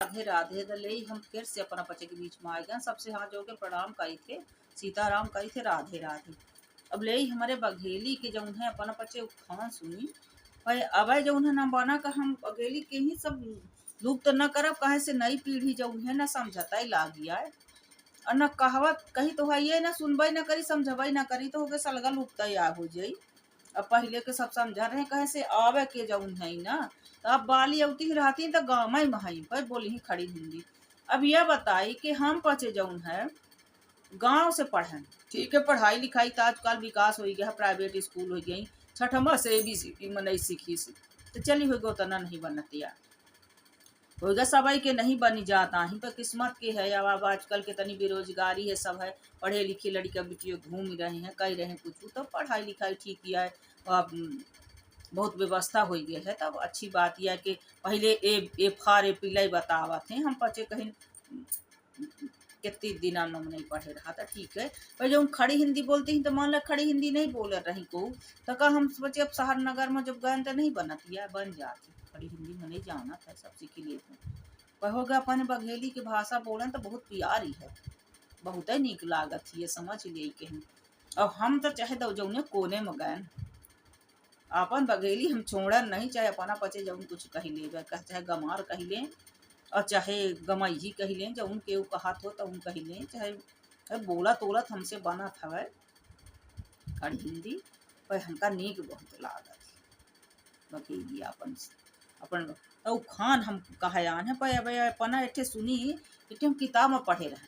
राधे राधे दले हम फिर से अपना बच्चे के बीच में आ गए। सबसे हाथ जोड़ के प्रणाम करी थे, सीताराम करी थे, राधे राधे। अब ले हमारे बघेली के जो है अपना बच्चे खान सुनी भाई। अब जो है न बना कर हम बघेली के ही सब लुप्त न करब, कहे से नई पीढ़ी जो है न समझता ही लाग गया है और न कहावत कही तो है ये न सुनबई न करी, समझबई न करी तो हो गए सलगा लुप्त या हो जाई। अब पहले के सब समझा रहे कहे से आवे के जौन है ना, तो अब बाली अवती ही रहती तो गाँव में महाई पर बोली ही खड़ी हिंदी। अब यह बताई कि हम पचे जौन है गांव से पढ़न, ठीक है पढ़ाई लिखाई तो आजकल विकास हो गया, प्राइवेट स्कूल हो गई, छठमा से ABCD में नहीं सीखी सी तो चली हो गो तना नहीं बनतिया होगा सबाई के नहीं बनी जाता ही पर किस्मत के है। अब आजकल के तनी बेरोजगारी है, सब है पढ़े लिखे लड़का बिटियो घूम रहे हैं, कह रहे हैं कुछ तो पढ़ाई लिखाई ठीक किया है। अब बहुत व्यवस्था हो गई है, तब अच्छी बात यह कि पहले ए फार ए पिलाई बतावा थे हम बच्चे कहीं कितने दिन हम नहीं पढ़े रहा था, ठीक है। पर जब हम खड़ी हिंदी बोलती हैं तो मान लो खड़ी हिंदी नहीं बोल रही को तो का हम बच्चे अब शहर नगर में जब गए तो नहीं बनती है, बन जाती खड़ी हिंदी में नहीं जाना था सब सीख लिए थे। पर हो गया अपने बघेली की भाषा बोलें तो बहुत प्यारी है, बहुत ही निक लागत ये समझ लिए कहीं। अब हम तो चाहे दो जौने कोने में गए अपन बघेली हम छोड़न नहीं, चाहे अपना पचे जौन कुछ कही ले, चाहे गमार कही लें और चाहे गमई कही लें, जौन के कहत हो तो उन कही लें, चाहे बोलत तोलत हमसे बना था खड़ी हिंदी। पर हमका नीक बहुत लागत बघेली अपन अपन और खान हम कहायान है। पर अब अपना एठे सुनी एठे हम किताब में पढ़े रहे,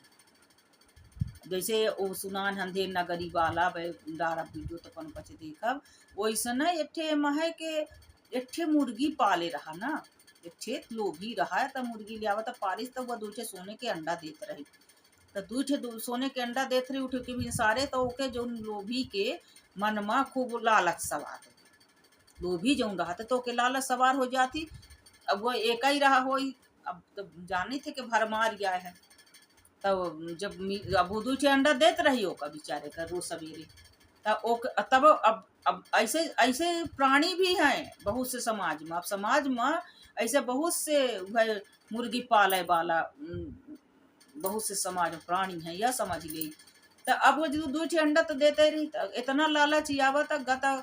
जैसे वो सुनान अंधेर नगरी वाला डारा वीडियो तो अपन पचे देखब वैसे न एठे महे के एठे मुर्गी पाले रहा ना, एठे लोभी रहा है तो मुर्गी ले आवत पालिस तो वह दूठे सोने के अंडा देत रही, तो दूठे सोने के अंडा देत रही उठे के भी सारे तो ओके जो लोभी के मनमा खूब लालच सवार हो, लोभी जो रहा तो के लालच सवार हो जाती। अब वो एक ही रहा हो, अब तो जानी थे कि भरमार गया है, तब जब अब वो दूठे अंडा देत रही होगा बेचारे का रोज सवेरे तब अब ऐसे ऐसे प्राणी भी हैं बहुत से समाज में। अब समाज में ऐसे बहुत से भाई मुर्गी पाले वाला बहुत से समाज में प्राणी हैं, यह समझ गई। तो अब वो जो दूठे अंडा तो देते रही तो इतना लालच आवत गता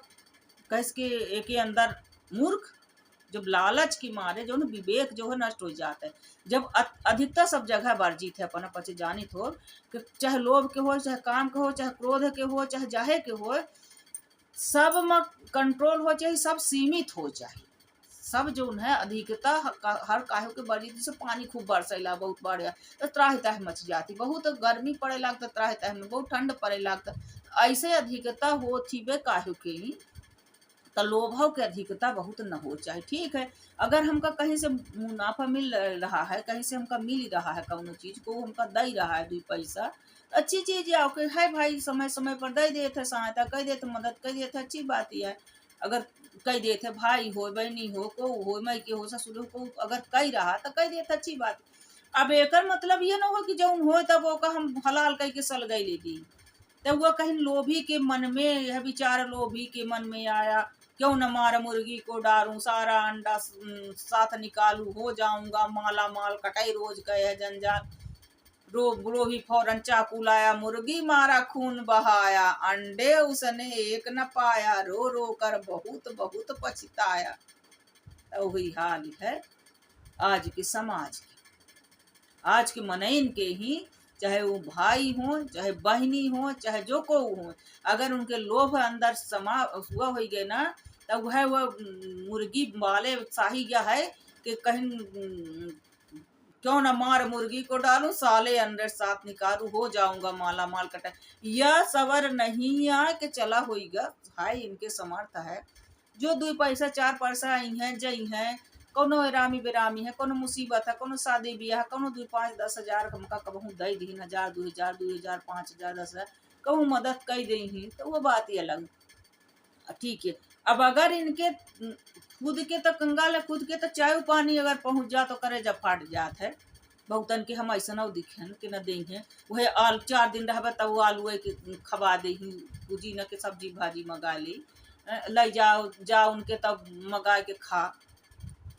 कैस के एक अंदर मूर्ख जब लालच की मारे जो न विवेक जो है नष्ट हो जाता है। जब अधिकता सब जगह वर्जित है अपना पचे जानित हो कि चाहे लोभ के हो, चाहे काम के हो, चाहे क्रोध के हो, चाहे जाहे के हो, सब में कंट्रोल हो चाहिए, सब सीमित हो चाहिए। सब जो है अधिकता हर काहे के वर्जित, जैसे पानी खूब बरसैला बहुत बढ़िया तो त्राह तह मच जाती, बहुत गर्मी पड़े लगता त्राह तह में, बहुत ठंड पड़े लगता, ऐसे अधिकता हो थी वे काहे के तो लोभ के अधिकता बहुत न हो चाहे, ठीक है। अगर हमका कहीं से मुनाफा मिल रहा है, कहीं से हमका मिल रहा है कौनो चीज को हमका दे रहा है 2 पैसा, अच्छी चीज है ओके है भाई, समय समय पर दे देते सहायता कर देते मदद कर देते, अच्छी बात है। अगर कह देते भाई हो बहनी हो को हो मई के हो ससुर को अगर कह रहा तो कह देते अच्छी बात। अब एक मतलब ये ना हो कि जौन हो तब वो का हम हलाल कह के सल गई ले दी, तब वह कहीं लोभी के मन में यह विचार लोभी के मन में आया क्यों न मार मुर्गी को डारूं, सारा अंडा साथ निकालू, हो जाऊंगा माला माल, कटाई रोज कहे जंजाल, लोभी फौरन चाकू लाया, मुर्गी मारा खून बहाया, अंडे उसने एक न पाया, रो रो कर बहुत बहुत पछताया। तो वही हाल है आज के समाज के, आज के मनइन के ही, चाहे वो भाई हो चाहे बहनी हो चाहे जो को हो, अगर उनके लोभ अंदर समा हुआ हो गए ना तब वह मुर्गी वाले शाही क्या है कि कहीं क्यों न मार मुर्गी को डालूं, साले अंडे साथ निकालू, हो जाऊंगा माला माल कटा, यह सवर नहीं आ कि चला होगा हाय इनके समर्थ है जो 2 पैसा 4 पैसा आई हैं जई हैं, कोनो रामी बेरामी है, कोनो मुसीबत है, कोनो शादी ब्याह, कोनो 2 5 10 हजार हमका कबहू दे दी 1000 2000 2000 5000 10,000 कहूँ मदद कर दी ही तो वो बात ही अलग, ठीक है। अब अगर इनके खुद के तो कंगाल है, खुद के तो चाय पानी अगर पहुंच जा तो करे जब फाट जात है, बहुतन के हम ऐसा न दिखन के न दें हैं वह आल 4 दिन रह तब आलू के खबा दे पूजी न के सब्जी भाजी मंगा ली ले जाओ जा उनके तब मंगा के खा,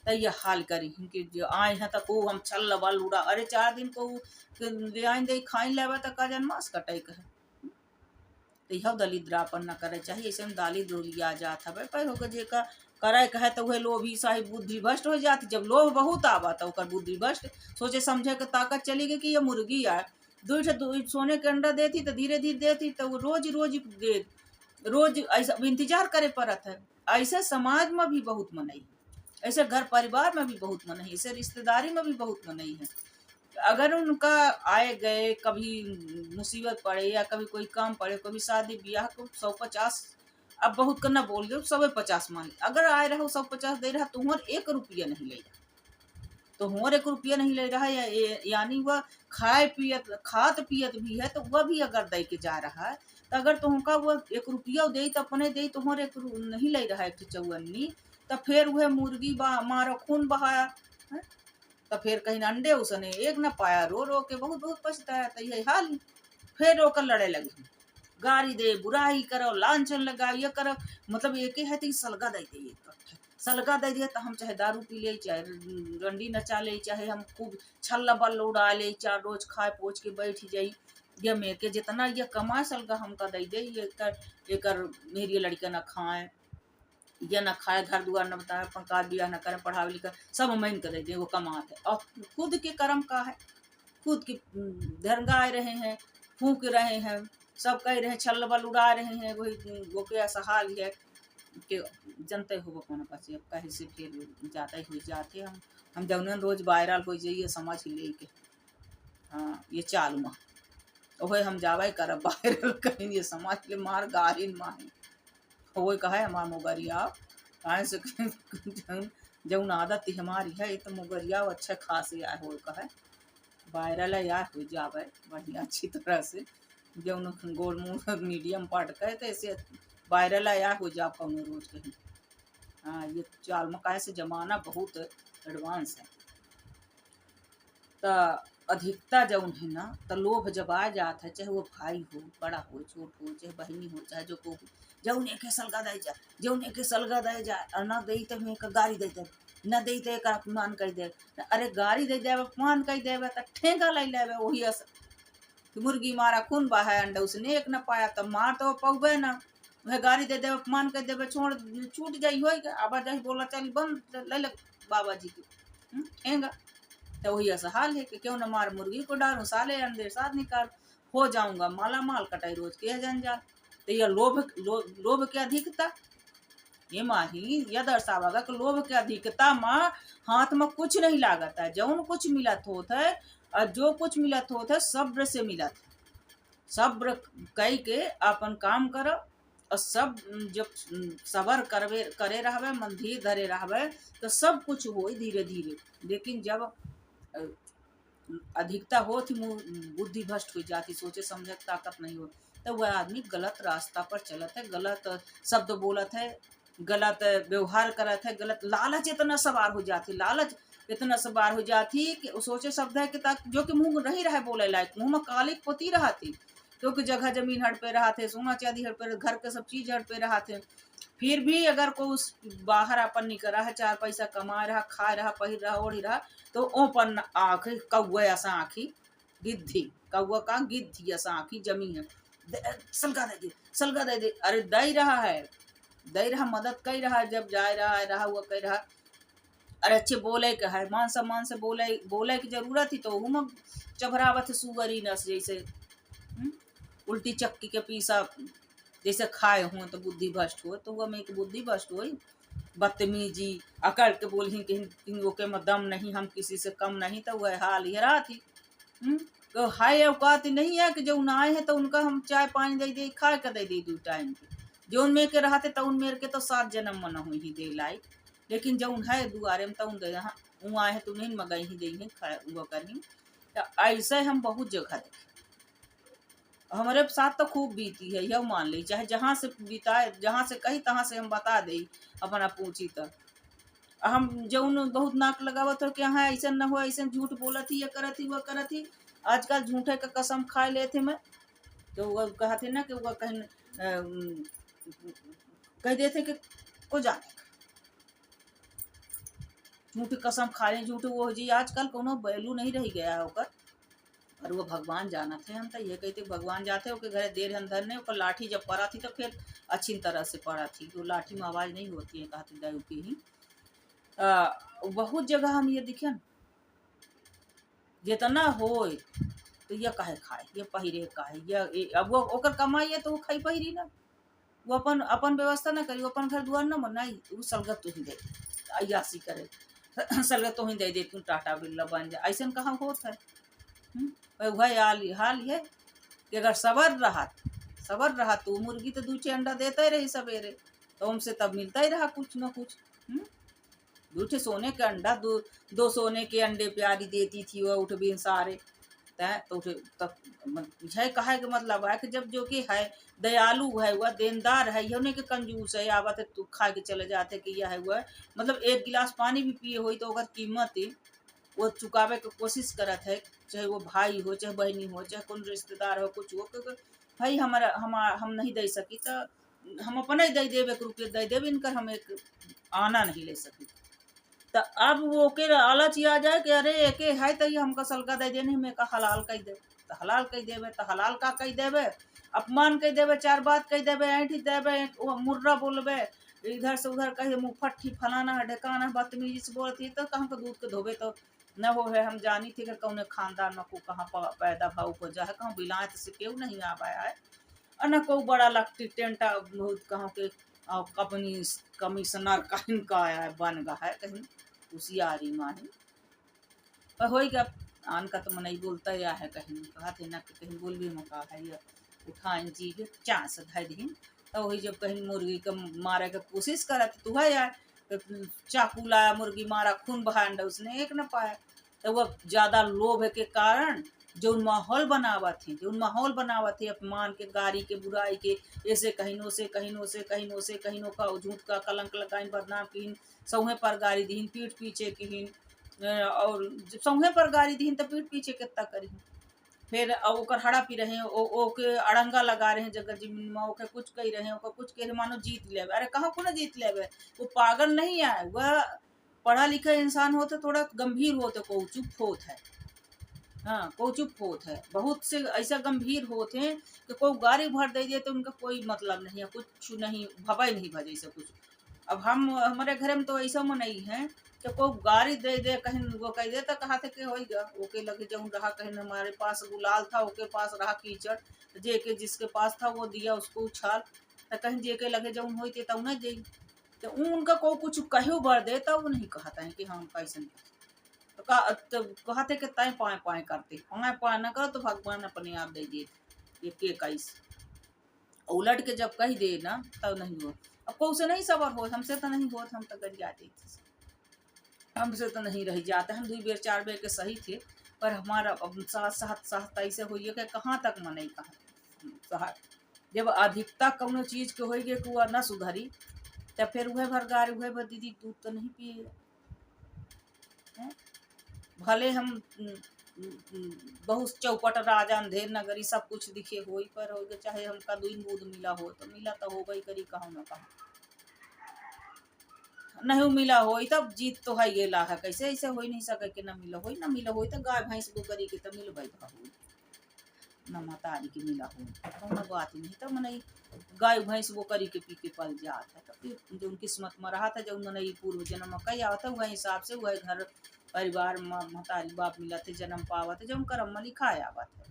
तो ये हाल करी कि जो आए हैं तो को हम छल बल उड़ा, अरे 4 दिन को ले आइन दे खाई लेवे तो का जन मांस कटाई कहे। तो यह दलिद्रापन न करे चाहिए, ऐसे में दालिद्र लिया जात हवे पर होकर जे का करे कहे तो वह लोभी साहिब बुद्धि भ्रष्ट हो जाती। जब लोभ बहुत आवा तो ओकर बुद्धि भ्रष्ट, सोचे समझे के ताकत चली गई कि ये मुर्गी है दू सोने के अंडा देती तो धीरे धीरे देती तो वो रोज रोज दे, रोज ऐसा इंतजार करे पड़त है। ऐसे समाज में भी बहुत मनई है, ऐसे घर परिवार में भी बहुत मनई है, ऐसे रिश्तेदारी में भी बहुत मनई है। अगर उनका आए गए कभी मुसीबत पड़े या कभी कोई काम पड़े, कभी शादी ब्याह को 150, अब बहुत करना बोल दो 150 मान ली, अगर आए रहो 150 दे रहा तुम्हार 1 रुपया नहीं ले रहा, तो हमारे 1 रुपया नहीं ले रहा है, यानी वह खाए पियत खात पियत भी है, तो वह भी अगर दे के जा रहा है तो अगर तुमका वो 1 रुपया दे तो अपने दे तुम्हारे नहीं ले रहा है चौवन्नी, तो फिर वह मुर्गी मारो खून बहाया है? तो फिर कहीं अंडे उसने एक न पाया, रो रो के बहुत बहुत पछताया। तो यही हाल ही फिर रोकर लड़े लगे, गाड़ी दे बुराई करो लांछन लगाओ ये करो, मतलब एक ही है तो सलगा दे दे, सलगा दे दिया तो हम चाहे दारू पी ले, चाहे रंडी नचा ले, चाहे हम खूब छल्ला बल उड़ा ले, 4 रोज खाए पोच के बैठ जाई, ये मेरे के जितना ये कमाए सलगा हमका दे दे, ये कर मेरी लड़का न खाए, ये न खाए, घर दुआर न बताए, पंकाज बिया न करे, पढ़ावे लिखा सब मैं कर दे, वो कमाते और खुद के कर्म का है, खुद की धरगाए रहे हैं, फूक रहे हैं, सब कह रहे हैं छल बल उड़ा रहे हैं, वही वो के ऐसा हाल है कि जनते हो कौन पास अब कहीं से फिर जाते हुए जाते हम जौन रोज वायरल हो जाइए समझ ले के, हाँ ये चालू माँ वही हम जावे करब वायरल कहीं ये समाज ले मार गारिन माही वो कहे हमार मुगरिया कहे से जौन आदत हमारी है तो मुगरिया अच्छा खासे आए हो कहे वायरल है यार हो जावे बढ़िया अच्छी तरह से, जौन गोल मुँह मीडियम पढ़ के तो ऐसे वायरल है यार हो जा कौन रोज कहीं। हाँ ये चाल मकाए से जमाना बहुत एडवांस है। तो अधिकता जौन है ना तो लोभ जब आ जाता है, चाहे वो भाई हो बड़ा हो छोट हो, चाहे बहनी हो, चाहे जो को जौन एक सलगा दे जा, जौन एक सलगा दे जा और न दे तो मैं गाड़ी दे दे, न दे तो एक अपमान कर दे, अरे गाड़ी दे दे अपमान कर दे तो ठेंगा ले ले वही असर मुर्गी मारा खून बहा अंडा उसने एक न पाया तो मार तो पौबे ना, वह गाड़ी दे दे अपमान कर दे छोड़ छूट जाई हो आवाजाही बोला चल बंद ले ले बाबा जी की ठेंगा, तो वही ऐसा हाल है कि क्यों न मार मुर्गी को डालूं साले अंडे साथ निकाल हो जाऊंगा माला माल कटाई रोज के जंजाल। तो यह लोभ की अधिकता ये माही यह दर्शावागा कि लोभ की अधिकता माँ हाथ में कुछ नहीं लागत है, जौन कुछ मिलत होत है और जो कुछ मिलत होत है सब्र से मिलत है, सब्र कई के अपन काम करो और सब जब सबर करवे करे रहवे मन धीरे धरे रहवे तो सब कुछ हो धीरे धीरे, लेकिन जब अधिकता हो थी बुद्धि भ्रष्ट हो जाती, सोचे समझे ताकत नहीं हो, तो वह आदमी गलत रास्ता पर चलत है, गलत शब्द बोलत है, गलत व्यवहार करत है, गलत लालच इतना सवार हो जाती, लालच इतना सवार हो जाती कि सोचे शब्द है कि जो कि मुंह नहीं रहे बोले लायक, मुंह में काली पोती रहा थी क्योंकि जगह जमीन हट पे रहा थे, सोना चांदी हट पे, घर के सब चीज हट पे रहा थे, फिर भी अगर को उस बाहर अपन निकल रहा है 4 पैसा कमा रहा खा रहा पहिर रहा ओढ़ रहा तो ओपन आँख कौआ ऐसा आँखी गिद्धि कौआ का गिद्धि ऐसा आँखी जमी है सलगा दे दे अरे दे रहा है दे रहा मदद कर रहा है, जब जा रहा है रहा हुआ कह रहा अरे अच्छे बोले के है मान सम्मान से बोले की जरूरत ही तो हम चबरावत सुगरी नस जैसे उल्टी चक्की के पीसा जैसे खाए हुए तो बुद्धि भ्रष्ट हो, तो वह में बुद्धि भ्रष्ट हो बदतमीजी अकड़ के बोली कि के में दम नहीं हम किसी से कम नहीं, तो वह हाल ही रहा थी। तो हाय औकात नहीं है कि जो आए हैं तो उनका हम चाय पानी दे दे खा के दे दे 2 टाइम के, जो उनमें के रहते तो उनमें के तो 7 जन्म मन हुई ही दे लाई, लेकिन जो है दुआरे में तो उन दे आए हैं तो नहीं मगई ही दे वो करी, तो ऐसे हम बहुत जगह देखे हमारे साथ तो खूब बीती है, यह मान ली चाहे जहाँ से बिताए जहाँ से कही तहाँ से हम बता दे अपना पूछी तक हम जौन बहुत नाक लगावत हो कि हाँ ऐसा न हो ऐसा झूठ बोलत ही ये करत ही वह करत ही, आजकल झूठे का कसम खा लेते मैं तो वह कहते ना कि वह कहीं कह देते कि को जाने झूठी कसम खा रहे झूठे वो जी आजकल कोनो वैल्यू नहीं रही गया है ओकर। और वो भगवान जाना थे हम तो ये कहते भगवान जाते ओके घरे देर अंदर ने ओकर लाठी जब पड़ा थी तो फिर अच्छी तरह से पड़ा थी वो लाठी में आवाज़ नहीं होती है कहते दारू की ही। बहुत जगह हम ये दिखे न, जितना होए तो ये काहे खाए ये पहिरे काहे अब वो ओकर कमाई है तो वो खाई पहिरी ना। वो अपन अपन व्यवस्था ना करी वो अपन घर दुआर ना बनाई वो सलगत तो ही दे अयासी करे सलगत तो ही दे तू टाटा बिरला बन जा ऐसा कहाँ होत है। वही हाल ये कि अगर सबर रहा तो मुर्गी तो दूचे अंडा देता ही रही सवेरे तो हमसे तब मिलता ही रहा कुछ ना कुछ। दूठे सोने के अंडा दो सोने के अंडे प्यारी देती थी वह उठ भी सारे तय तो उठे तब है कहा के मतलब है कि जब जो कि है दयालु है वह देनदार है यह नहीं कि कंजूस है आवत है तू खा के चले जाते कि यह है वह मतलब एक गिलास पानी भी पिए हुई तो अगर कीमत वो चुकावे के कोशिश करत है चाहे वो भाई हो चाहे बहनी हो चाहे कौन रिश्तेदार हो कुछ हो क्योंकि भाई हम नहीं दे सकी तो हम अपने ही दे देव 1 रुपये दे देव इनकर हम एक आना नहीं ले सकी। तो अब वो के लालच आ जाए कि अरे एके है तो ये हमका सलका दे देने में का हलाल कह दे तो हलाल कह देवे तो हलाल का कह देवे अपमान कह देवे 4 बात कह देवे ऐठी देवे मुर्रा बोलबे इधर से उधर कहे मुफट्ठी फलाना है ढकाना बदतमीजी से बोलती तो कहाँ को दूध के धोबे तो न हो है। हम जानी थी कि कौन खानदान में को कहाँ पैदा भाव को जा है कहाँ बिलायत से क्यों नहीं आ पाया है और न को बड़ा लगती टेंटा बहुत कहाँ के कंपनी कमिश्नर कहीं का आया है बन गया है कहीं होशियारी मानी पर हो गया आन का तो मन नहीं बोलता या है कहीं कहा थे ना कि कहीं बोल भी मका है या उठाइन जी के चांस धर दी तो वही जब कहीं मुर्गी के मारे के कोशिश करा तो है यार चाकू लाया मुर्गी मारा खून बहा अंडा उसने एक न पाया तो वह ज्यादा लोभ के कारण जो माहौल बनावत थे अपमान के गाड़ी के बुराई के ऐसे कहीनों से कहीनों का झूठ का कलंक लगाइन बदनाम की सौहे पर गाड़ी दीन पीठ पीछे की और जब सौहे पर गाड़ी दीन तो पीठ पीछे कितना करी फिर ओकर हड़ा पी रहे हैं ओके अड़ंगा लगा रहे हैं जगह जमीन में ओके कुछ कह रहे हैं ओकर कुछ कह रहे मानो जीत ले अरे कहाँ को ना जीत ले वो पागल नहीं है वह पढ़ा लिखा इंसान होते थोड़ा गंभीर होते को चुप होत है। हाँ को चुप होत है बहुत से ऐसा गंभीर होते हैं कि कोई गाड़ी भर दे दिए तो उनका कोई मतलब नहीं है कुछ नहीं भवाई नहीं भजे से कुछ। अब हम हमारे घर में तो ऐसा में नहीं है कि कोई गाड़ी दे दे कहीं वो कह दे तो कहा थे कि होगा ओके लगे जब रहा कहीं हमारे पास गुलाल था ओके पास रहा कीचड़ जे के जिसके पास था वो दिया उसको उछाल तो कहीं जे के लगे जब होते तब न दे तो उनका को कुछ कहो बढ़ दे तब वो नहीं कहता है कि हाँ कैसे तो कहते कि तय पाए पाए करते पाए पाए न करो तो भगवान अपने आप दे दिए ये के कैस उलट के जब कह दे ना तब नहीं हो। अब को से नहीं सबर हो हमसे तो नहीं हो हम तो कर जाते हमसे तो नहीं रह जाते हम 2 बेर 4 बेर के सही थे पर हमारा अब साथ ऐसे हुई है कि कहाँ तक मन नहीं कहा जब अधिकता कौनो चीज के होइगे कि वह न सुधरी तब फिर वह भरगार वह भर दीदी दूध तो नहीं पिए भले हम बहुत चौपट राजा अंधेर नगरी सब कुछ दिखे होई पर हो चाहे हमका 2 दूध मिला हो तो मिला तो हो गई करी कहूँ न कहा नहीं मिला हो तब जीत तो है ये ला है कैसे ऐसे हो नहीं सके कि न मिला हो तो गाय भैंस दो करी के तो मिल भाई न मतारी के मिला हो न बात नहीं तो मन गाय भैंस वो करी के पी के पल जात है तो फिर जो किस्मत में रहा था जब मन पूर्व जन्म कई आवता वह हिसाब से वह घर परिवार महतारी बाप मिला थे जन्म पावा थे जब कर्म में लिखा आवत है।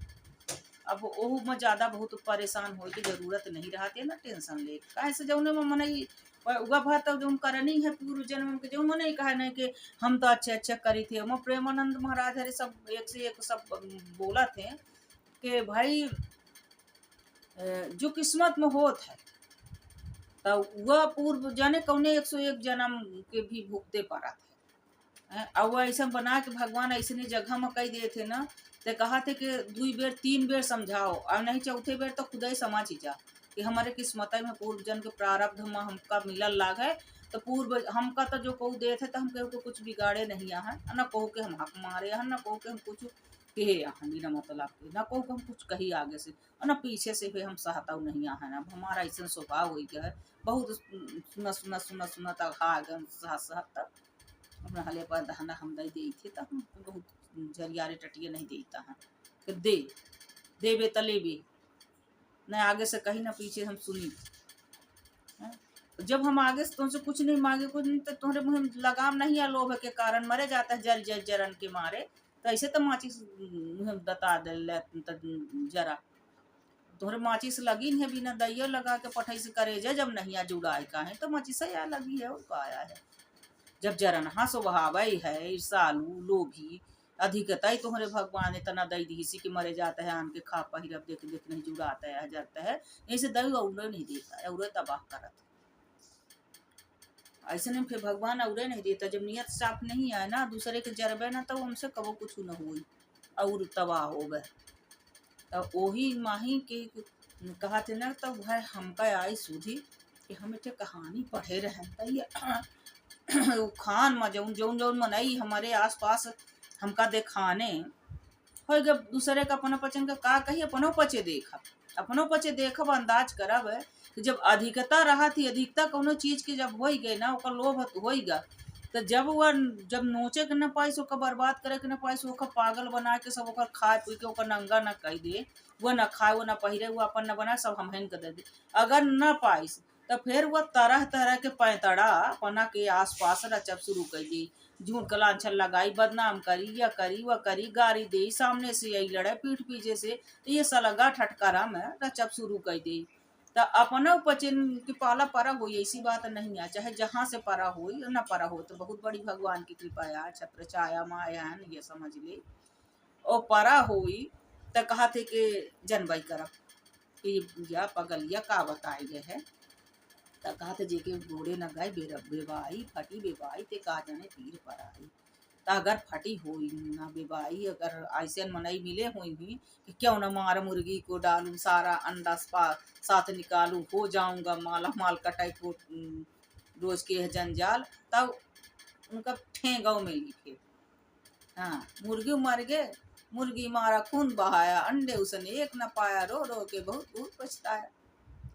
अब ओहू में ज्यादा बहुत परेशान हो की जरूरत नहीं रहती ना टेंशन ले कहे से जौने में मन उगा भात जो करनी है पूर्व जन्म के जो मन कहा नहीं कि हम तो अच्छे करी थे मैं प्रेमानंद महाराज हरे सब एक से एक सब बोला थे कि भाई जो किस्मत में होत है तो वह पूर्व जाने कौने 101 जन्म के भी भुगते पड़ा थे और वह ऐसा बना के भगवान ऐसे जगह में कह दिए थे ना तो कहा थे कि 2 बेर 3 बेर समझाओ और नहीं चौथे बेर तो खुद ही समझ ही जा कि हमारे किस्मत में पूर्व जन्म के प्रारब्ध में हमका मिलल लाग है तो पूर्व हमका तो जो कहू दे थे तो हम कहू को कुछ बिगाड़े नहीं है न कहू के हम हक मारे हैं न कहू के हम कुछ कहे यहाँ बिना मतलब के न कहू के हम कुछ कही आगे से और न पीछे से भी हम सहता नहीं है ना हमारा ऐसा स्वभाव हो गया है बहुत सुना तक आ गए सहता अपना हले पर दहना हम दे दी थे तो हम बहुत जरियारे टटिए नहीं देता है कि देवे तलेबे न आगे से कहीं ना पीछे हम सुनी हैं? जब हम आगे से तुमसे कुछ नहीं मांगे कुछ नहीं तो तुम्हारे मुँह में लगाम नहीं है लोभ के कारण मरे जाता है जरन के मारे तो ऐसे तो माचिस मुँह में दता दे जरा तोहरे माचिस लगी है बिना दैया लगा के पठई से करेजा जब नहीं आ जुड़ाए का है तो माचिस या लगी है और का आया है जब जरन हाँ स्वभाव है ईर्षालु लोभी अधिकता ही तुम्हारे भगवान इतना दई दी इसी के मरे जाता है आन के खा पहिरब देख देख नहीं जुड़ाता है जाता है ऐसे दई और नहीं देता है और तबाह करत ऐसे नहीं फिर भगवान और नहीं देता जब नियत साफ नहीं आए ना दूसरे के जरबे ना तो हमसे कबो कुछ न हुई और तबाह हो गए तो वही माही के कहा थे ना तब भाई हमका आई सुधी कि हम इतने कहानी पढ़े रहे खान में जौन जौन जौन मनई हमारे आसपास हमका देखाने हो जब दूसरे का अपना पचन का कही अपनो पचे देखब अंदाज करब कि जब अधिकता रहा थी अधिकता कोनो चीज के जब हो गए ना ओकर लोभ होगा तो जब वह जब नोचे के न पाइस ओकर बर्बाद करे के न पाइस ओकर पागल बना के सब ओकर खाए पी के ओकर नंगा न कह दे वो न खाए वो न पहिरे वो अपन न बनाए सब हमहन के दे दे अगर न पाइस तो फिर वह तरह तरह के पैंतड़ा अपना के आस पास रचब शुरू कर दी झूठ कलांछन लगाई बदनाम करी या करी वह करी गारी दे सामने से यही लड़े पीठ पीछे से ये सलगा ठटकारा में रचब शुरू कर दी तो अपना पचिन की पाला परा हो ऐसी बात नहीं है चाहे जहाँ से परा हो या न परा हो तो बहुत बड़ी भगवान की कृपा है छत्र छाया माया ये समझ ले और परा हुई तो कहा थे कि जनबई करब या पगलिया का बताए गए है तो कहा थे जेके घोड़े न गए बेबाई फटी बेबाई ते का जाने तीर पर आई तो अगर फटी हुई ना बेबाई अगर ऐसे मनई मिले हुई भी कि क्यों न मार मुर्गी को डालूं सारा अंडा साथ निकालूं हो जाऊंगा माला माल कटाई को रोज के जंजाल तब उनका ठेंगाव में लिखे हाँ मुर्गी मर गए मुर्गी मारा खून बहाया अंडे उसने एक न पाया रो रो के बहुत बहुत पछताया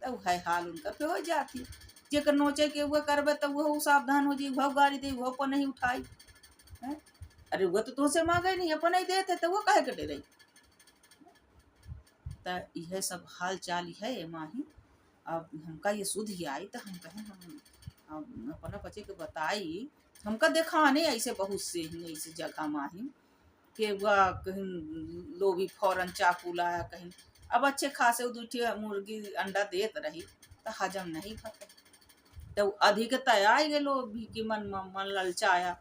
तब है हाल उनका पे हो जाती जेकर नोचे के वो करबे तब वो सावधान हो जी वो गाड़ी दे वो पर नहीं उठाई है अरे वो तो तुमसे मांगे नहीं अपन नहीं देते तो वो काहे के डे रही तो यह सब हाल चाल है माही अब हमका ये सुध ही आई तो हम कहें हम अपना बच्चे को बताई हमका देखा नहीं ऐसे बहुत से ही ऐसे जगह माही कि वह कहीं लोभी फौरन चाकू लाया कहीं अब अच्छे खासे दूठी मुर्गी अंडा देत रही तो हजम नहीं भटे तो अधिकता आई गए लोभी की मन ललचाया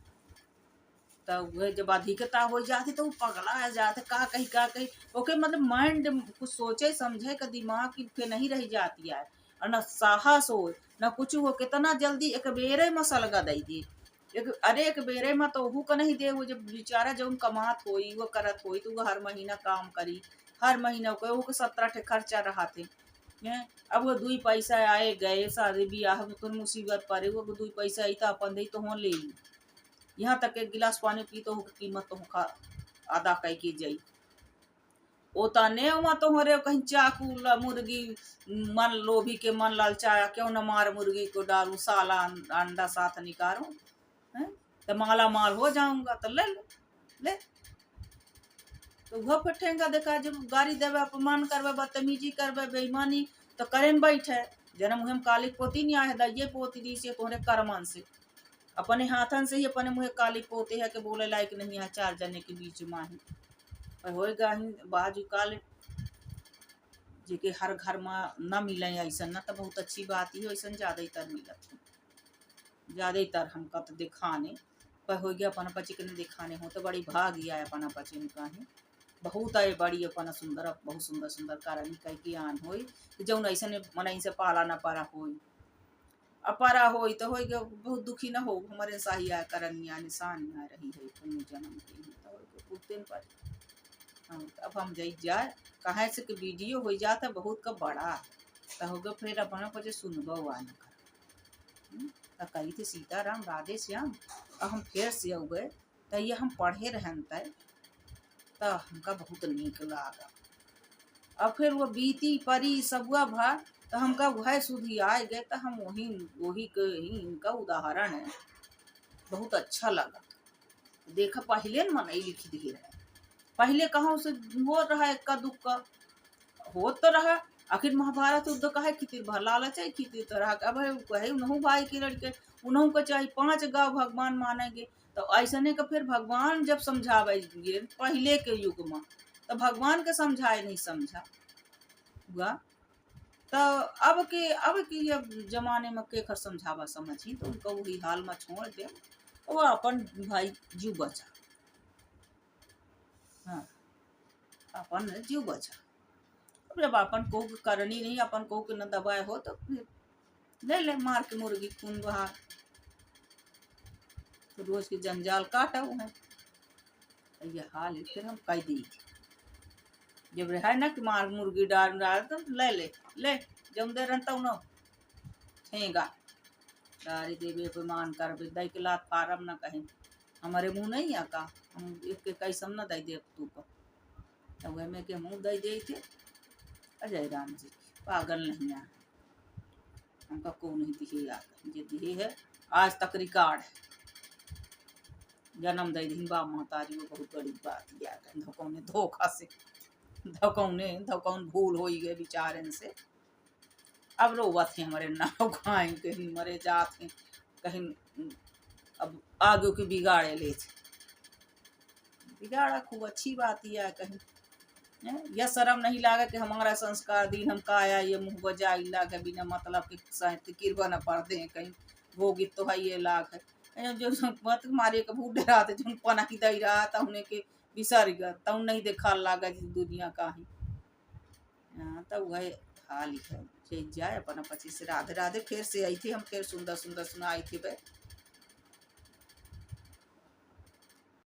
तो वह जब अधिकता हो जाती तो वो पगला जाते का कही ओके मतलब माइंड कुछ सोचे समझे का दिमाग पे नहीं रह जाती है और न साहस हो न कुछ हो कितना जल्दी एक बेरे में सलगा दई दी एक बेरे में तो वहू का नहीं दे वो जब बेचारा जब कमात होई वो करत होई तो वो हर महीना काम करी हर महीना को 17 ठे खर्चा रहा थे अब वो 2 पैसा आए गए शादी ब्याह में तो मुसीबत पड़े वो 2 पैसा आई तो अपन दे तो हो ले ली यहाँ तक एक गिलास पानी पी तो कीमत तो अदा कई की जाई ओ तने तो हो रे कहीं चाकू मुर्गी मन लोभी के मन ललचाया क्यों न मार मुर्गी को डालू साला अंडा साथ निकालू तो माला माल हो जाऊंगा तो ले तो वह पठेगा देखा जब गाड़ी देवे अपमान करवे बदतमीजी करवे बेईमानी तो करें बैठे जन्म मुहे काली पोती नहीं आए दैये पोती दी से तोहरे कर्मन से अपने हाथन से ही अपने मुहे काली पोते है कि बोले लायक नहीं है 4 जने के बीच में ही होएगा ही बाजू काल जेके हर घर में न मिले ऐसा न तो बहुत अच्छी बात ही ऐसा ज़्यादातर मिलत ज़्यादातर हमका तो दिखाने पर हो गया अपना बच्चे के दिखाने हो तो बड़ी भाग गया है अपना बच्चे में कहीं बहुत आए बड़ी अपना सुंदर बहुत सुंदर सुंदर कारण कह के आन हो जौन ऐसा मन से पाला न पारा हो अपारा हो तो हो गया बहुत दुखी न हो हमारे साहिया करनिया निशान आ रही है पुण्य जन्म के तो दिन पर अब हम जाए कहाँ से वीडियो हो जाता बहुत का बड़ा तो होगा फिर अपना कुछ सुनबो आना कर कही थे सीताराम राधे श्याम और हम फिर से हो गए तो ये हम पढ़े रहन तो हमका बहुत नीक लागा अब फिर वो बीती परी सबुआ भा तो हमका वह सुधी आए गए तो हम वही के ही इनका उदाहरण है बहुत अच्छा लगा। देखा पहले न मन लिख दिए रहे, पहले कहाँ उसे हो रहा इक्का दुक्का हो तो रहा। आखिर महाभारत युद्ध कहे कितिर भर लालच है कितिर तरह का अब कहे उन्हों भाई की लड़के उन्हों को चाहे 5 गाँव भगवान मानेंगे। तो ऐसने का फिर भगवान जब समझावे पहले के युग में तो भगवान के समझाए नहीं समझा हुआ। तो अब की अब जमाने में के कर समझावा समझी तो उनको वही हाल में छोड़ दे वो अपन भाई जीव बचा। हाँ अपन जीव बचा। अब जब अपन को करनी नहीं अपन को न दबाए हो तो फिर ले ले मार के मुर्गी खून बहा तो रोज की जंजाल काटा हुआ है। ये हाल है फिर हम कह दी जब रहा ना कि मार मुर्गी डाल डाल तो ले जम दे रहता न छेगा डारी देवे पे मान कर दई के लात पारम न कहीं हमारे मुँह नहीं आका हम एक कैसम न दई दे तू को तो वह में के मुँह दई दे थे अजय राम जी पागल नहीं आ हमका को नहीं दिखे आकर ये दिए है आज तक रिकॉर्ड है। जन्म दई दी बा महतारी वो बहुत बड़ी बात या धोकौने धोखा से धोकौन भूल हो गए बेचारे से। अब रोवत है हमारे नाव खाए कहीं मरे जात हैं कहीं अब आगे के बिगाड़े ले बिगाड़ा खूब अच्छी बात यह कहीं यह शर्म नहीं लागा कि हमारा संस्कार दिन हम का आया ये मुँह बजा लाग बिना मतलब के साहित्य किरबा न पढ़ दे कहीं वो गीत तो है ये लाग है जो मत मारे के बूढ़े रहा थे जो पना की दई रहा था उन्हें के बिसर गया तब नहीं देखा लागा जिस दुनिया का ही तब वह हाल है जाए अपना 25 से राधे राधे फिर से आई थी हम फिर सुंदर सुंदर सुनाई थी भाई।